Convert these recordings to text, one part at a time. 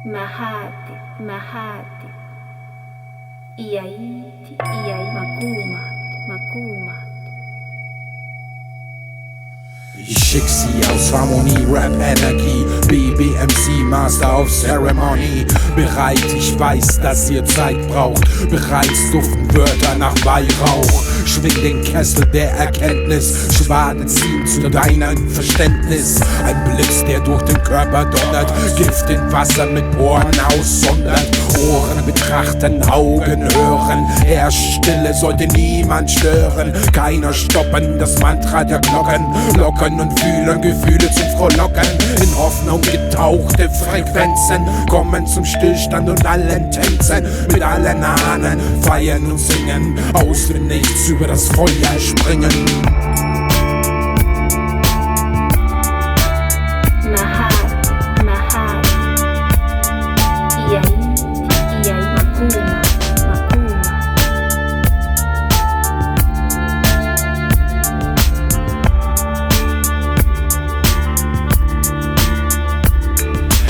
Mahati, Mahati. Iaiti, Iai, Makumat, Makumat. Ich schick sie aus Harmonie, Rap, Energie, BBMC, Master of Ceremony. Bereit, ich weiß, dass ihr Zeit braucht. Bereits duften Wörter nach Weihrauch. Schwing den Kessel der Erkenntnis, Schwade ziehen zu deinem Verständnis. Ein Blitz, der durch den Körper donnert, Gift in Wasser mit Ohren aussondert. Ohren betrachten, Augen hören, herrscht Stille, sollte niemand stören. Keiner stoppen, das Mantra der Glocken. Locken und fühlen Gefühle zum Frohlocken. In Hoffnung getauchte Frequenzen kommen zum Stillstand und allen tänzen. Mit allen Ahnen feiern und singen, aus dem Nichts über das Feuer springen.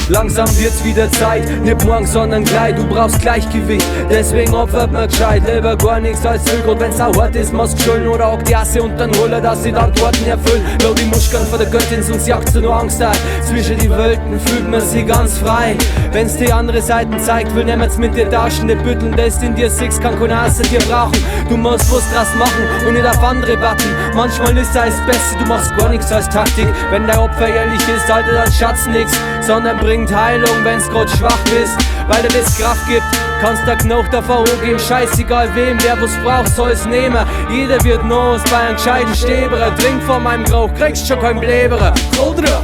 Langsam wird's wieder Zeit, nicht morgen, sondern gleich. Du brauchst Gleichgewicht, deswegen opfert man gescheit. Lieber gar nichts als Glück, und wenn's auch hart ist, machst schulden. Oder auch die Asse und dann Roller, dass sie die Antworten erfüllen. Schau die Muscheln von der Göttin, sonst jagst du nur Angst ein. Zwischen die Welten fühlt man sich ganz frei. Wenn's die andere Seiten zeigt, will niemand's mit dir tauschen. Die Bütteln, das in dir six, kann kein Asse dir brauchen. Du musst was draus machen und nicht auf andere warten. Manchmal ist es Beste, du machst gar nichts als Taktik. Wenn dein Opfer ehrlich ist, Alter, dann schatz nix, sondern bringt Heilung, wenn's grad schwach bist, weil dir das Kraft gibt. Kannst da Knoch davor hochgehen, scheißegal wem, wer was braucht, soll's nehmen. Jeder wird nos bei einem gescheiten Stäberer. Trink vor meinem Grauch, kriegst schon kein Bläberer. Oder?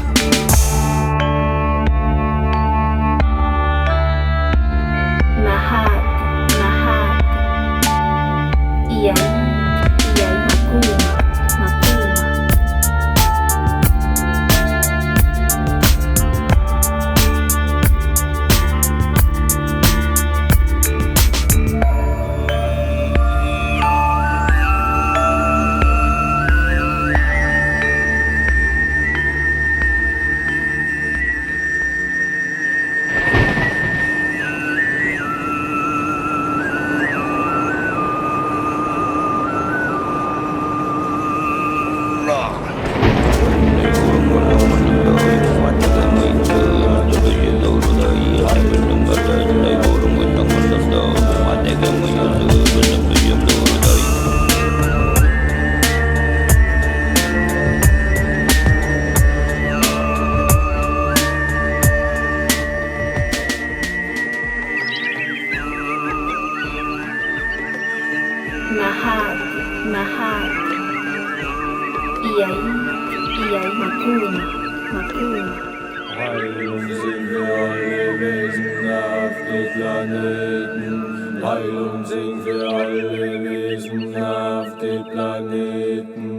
Mahati, Mahati. Iai, Iai, Makumat, Makumat. Mahati, Mahati. Iai, Iai, Makumat, Makumat. Heilung sind für alle Wesen auf den Planeten. Heilung sind für alle Wesen auf den Planeten.